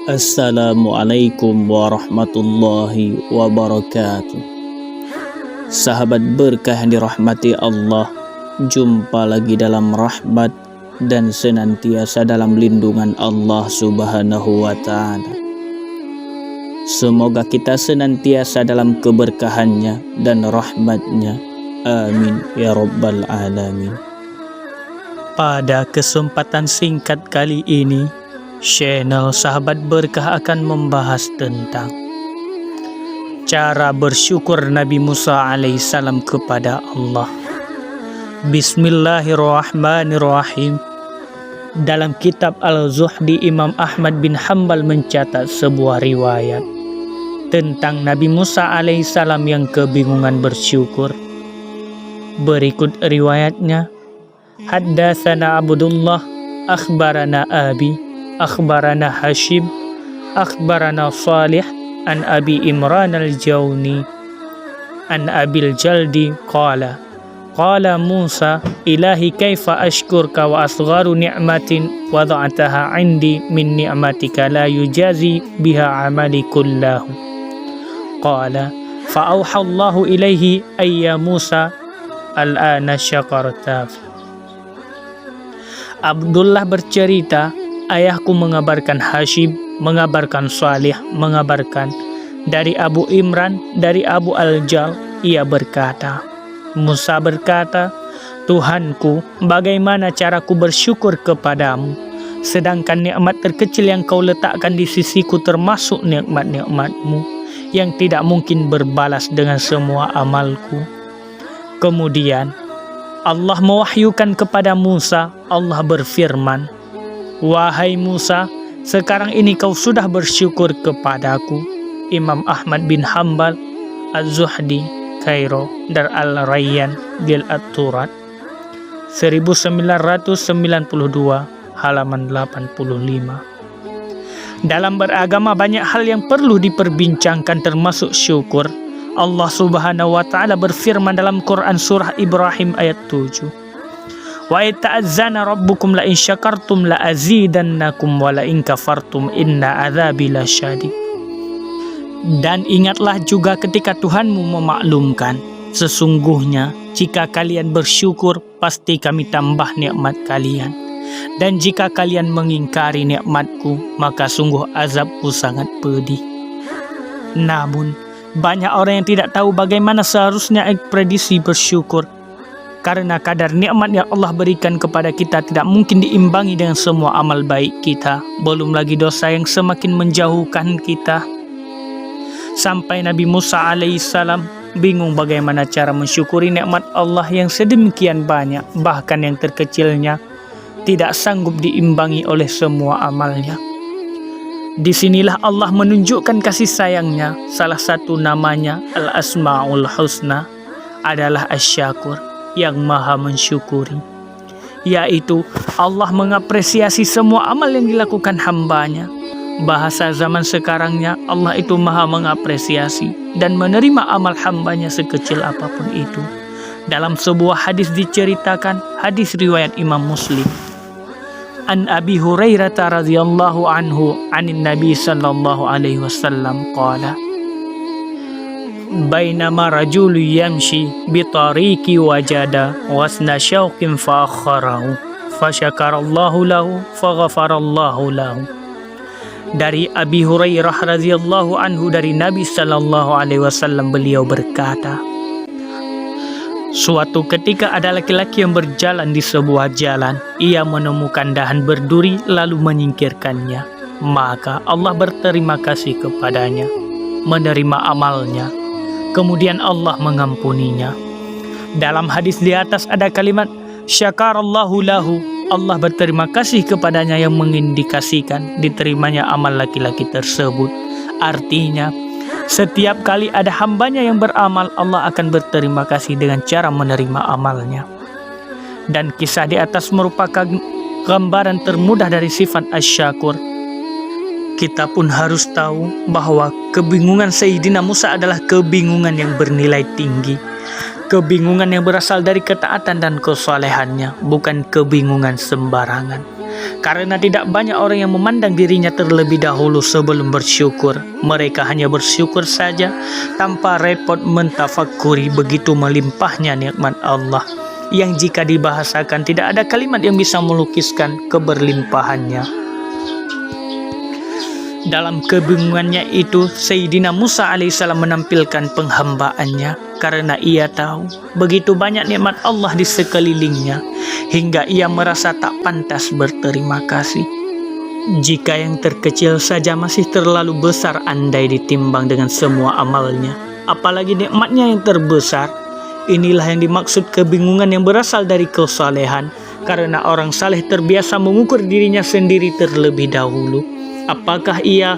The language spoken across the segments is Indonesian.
Assalamualaikum warahmatullahi wabarakatuh. Sahabat berkah yang dirahmati Allah, jumpa lagi dalam rahmat dan senantiasa dalam lindungan Allah Subhanahu wa Ta'ala. Semoga kita senantiasa dalam keberkahannya dan rahmatnya. Amin ya rabbal alamin. Pada kesempatan singkat kali ini, channel Sahabat Berkah akan membahas tentang cara bersyukur Nabi Musa alaihissalam kepada Allah. Bismillahirrahmanirrahim. Dalam kitab Al-Zuhdi, Imam Ahmad bin Hanbal mencatat sebuah riwayat tentang Nabi Musa alaihissalam yang kebingungan bersyukur. Berikut riwayatnya. Haddatsana Abdullah, akhbarana Abi, akhbarana Hashim, akhbarana Salih, an Abi Imran al-Jawni, an Abil Jaldi, qala Musa, ilahi kaifa ashkurka wa asgharu ni'matin wada'ataha indi min ni'matika la yujazi biha amali kullahu. Qala fa'auha Allahu ilaihi ayya Musa al-ana syakarta. Abdullah bercerita, ayahku mengabarkan Hashim, mengabarkan Salih, mengabarkan dari Abu Imran, dari Abu Al-Jal, ia berkata, Musa berkata, Tuhanku, bagaimana caraku bersyukur kepadamu, sedangkan nikmat terkecil yang kau letakkan di sisiku termasuk nikmat-nikmatmu, yang tidak mungkin berbalas dengan semua amalku. Kemudian, Allah mewahyukan kepada Musa, Allah berfirman, wahai Musa, sekarang ini kau sudah bersyukur kepadaku. Imam Ahmad bin Hanbal, Az-Zuhdi, Kairo, Dar al-Rayyan, Bil At-Turat, 1992, halaman 85. Dalam beragama banyak hal yang perlu diperbincangkan termasuk syukur. Allah Subhanahu wa Ta'ala berfirman dalam Quran surah Ibrahim ayat 7. Wa ta'azzana rabbukum la in syakartum la azidannakum wa la in kafartum inna adzabi lasyadid. Dan ingatlah juga ketika Tuhanmu memaklumkan, sesungguhnya jika kalian bersyukur pasti kami tambah nikmat kalian, dan jika kalian mengingkari nikmatku maka sungguh azabku sangat pedih. Namun banyak orang yang tidak tahu bagaimana seharusnya ekspresi bersyukur, karena kadar nikmat yang Allah berikan kepada kita tidak mungkin diimbangi dengan semua amal baik kita, belum lagi dosa yang semakin menjauhkan kita. Sampai Nabi Musa alaihissalam bingung bagaimana cara mensyukuri nikmat Allah yang sedemikian banyak, bahkan yang terkecilnya tidak sanggup diimbangi oleh semua amalnya. Disinilah Allah menunjukkan kasih sayangnya. Salah satu namanya Al-Asma'ul Husna adalah Asy-Syakur, yang maha mensyukuri, yaitu Allah mengapresiasi semua amal yang dilakukan hambanya. Bahasa zaman sekarangnya, Allah itu maha mengapresiasi dan menerima amal hambanya sekecil apapun itu. Dalam sebuah hadis diceritakan, hadis riwayat Imam Muslim, An Abi Hurairah radhiyallahu anhu anin Nabi sallallahu alaihi wasallam qala bainama rajulu yamshi bi tariqi wajada wasna syauqin fa akharahu fa syakarallahu lahu fa ghafarallahu lahu. Dari Abi Hurairah radhiyallahu anhu dari Nabi sallallahu alaihi wasallam, beliau berkata, suatu ketika ada laki-laki yang berjalan di sebuah jalan. Ia menemukan dahan berduri lalu menyingkirkannya. Maka Allah berterima kasih kepadanya, menerima amalnya. Kemudian Allah mengampuninya. Dalam hadis di atas ada kalimat syakarallahu lahu. Allah berterima kasih kepadanya yang mengindikasikan diterimanya amal laki-laki tersebut. Artinya, setiap kali ada hambanya yang beramal, Allah akan berterima kasih dengan cara menerima amalnya. Dan kisah di atas merupakan gambaran termudah dari sifat asy-syakur. Kita pun harus tahu bahwa kebingungan Sayyidina Musa adalah kebingungan yang bernilai tinggi. Kebingungan yang berasal dari ketaatan dan kesalehannya, bukan kebingungan sembarangan. Karena tidak banyak orang yang memandang dirinya terlebih dahulu sebelum bersyukur. Mereka hanya bersyukur saja tanpa repot mentafakuri begitu melimpahnya nikmat Allah, yang jika dibahasakan tidak ada kalimat yang bisa melukiskan keberlimpahannya. Dalam kebingungannya itu, Sayyidina Musa alaihissalam menampilkan penghambaannya karena ia tahu begitu banyak nikmat Allah di sekelilingnya hingga ia merasa tak pantas berterima kasih. Jika yang terkecil saja masih terlalu besar andai ditimbang dengan semua amalnya, apalagi nikmatnya yang terbesar. Inilah yang dimaksud kebingungan yang berasal dari kesalehan, karena orang saleh terbiasa mengukur dirinya sendiri terlebih dahulu, apakah ia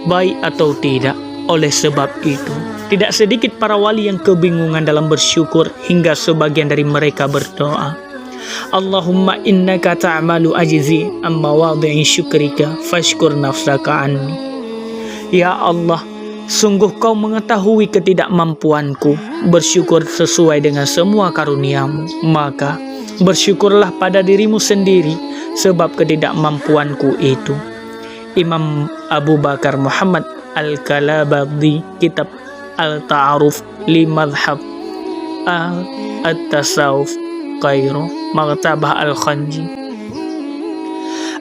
baik atau tidak. Oleh sebab itu, tidak sedikit para wali yang kebingungan dalam bersyukur hingga sebagian dari mereka berdoa, Allahumma innaka ta'malu ajzi amma wadi'i syukrika fashkur nafsaka anni. Ya Allah, sungguh kau mengetahui ketidakmampuanku bersyukur sesuai dengan semua karuniamu, maka bersyukurlah pada dirimu sendiri sebab ketidakmampuanku itu. Imam Abu Bakar Muhammad Al-Kalabadi, kitab Al-Ta'aruf li Madhab At-Tasawuf, Kairo, Maktabah Al-Khanji.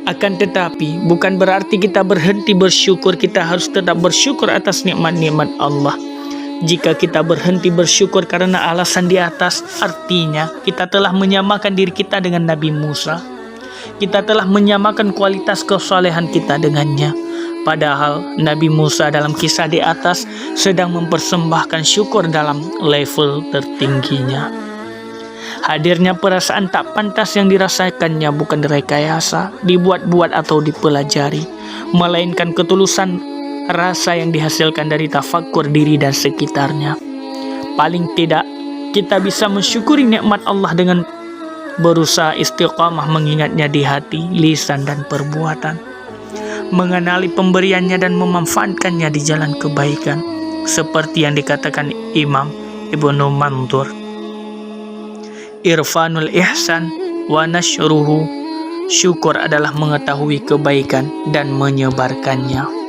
Akan tetapi bukan berarti kita berhenti bersyukur. Kita harus tetap bersyukur atas nikmat-nikmat Allah. Jika kita berhenti bersyukur karena alasan di atas, artinya kita telah menyamakan diri kita dengan Nabi Musa. Kita telah menyamakan kualitas kesalehan kita dengannya. Padahal Nabi Musa dalam kisah di atas sedang mempersembahkan syukur dalam level tertingginya. Hadirnya perasaan tak pantas yang dirasakannya bukan direkayasa, dibuat-buat atau dipelajari, melainkan ketulusan rasa yang dihasilkan dari tafakkur diri dan sekitarnya. Paling tidak, kita bisa mensyukuri nikmat Allah dengan berusaha istiqamah mengingatnya di hati, lisan, dan perbuatan, mengenali pemberiannya dan memanfaatkannya di jalan kebaikan, seperti yang dikatakan Imam Ibnu Mandur, irfanul ihsan wa nashruhu, syukur adalah mengetahui kebaikan dan menyebarkannya.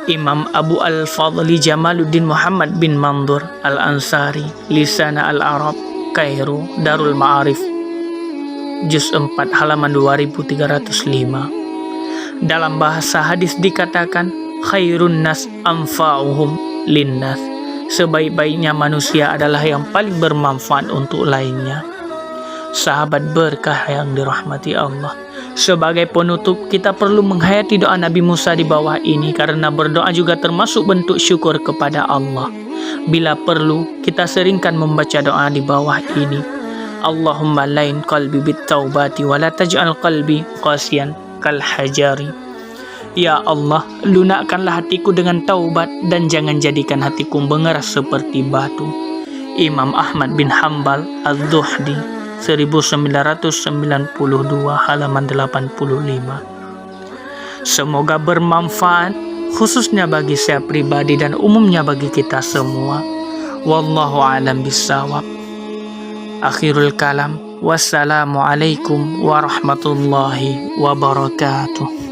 Imam Abu Al-Fadli Jamaluddin Muhammad bin Mandur Al-Ansari, Lisana Al-Arab, Kairo, Darul Ma'arif, Juz 4 halaman 2305. Dalam bahasa hadis dikatakan, khairun nas anfa'uhum linnas, sebaik-baiknya manusia adalah yang paling bermanfaat untuk lainnya. Sahabat berkah yang dirahmati Allah, sebagai penutup kita perlu menghayati doa Nabi Musa di bawah ini, karena berdoa juga termasuk bentuk syukur kepada Allah. Bila perlu, kita seringkan membaca doa di bawah ini. Allahumma lain qalbi bit taubati wa la taj'al qalbi qasiyan kal hajari. Ya Allah, lunakkanlah hatiku dengan taubat dan jangan jadikan hatiku mengeras seperti batu. Imam Ahmad bin Hanbal Az-Zuhdi, 1992 halaman 85. Semoga bermanfaat, khususnya bagi saya pribadi dan umumnya bagi kita semua. Wallahu a'lam bissawab. Akhirul kalam, wassalamualaikum warahmatullahi wabarakatuh.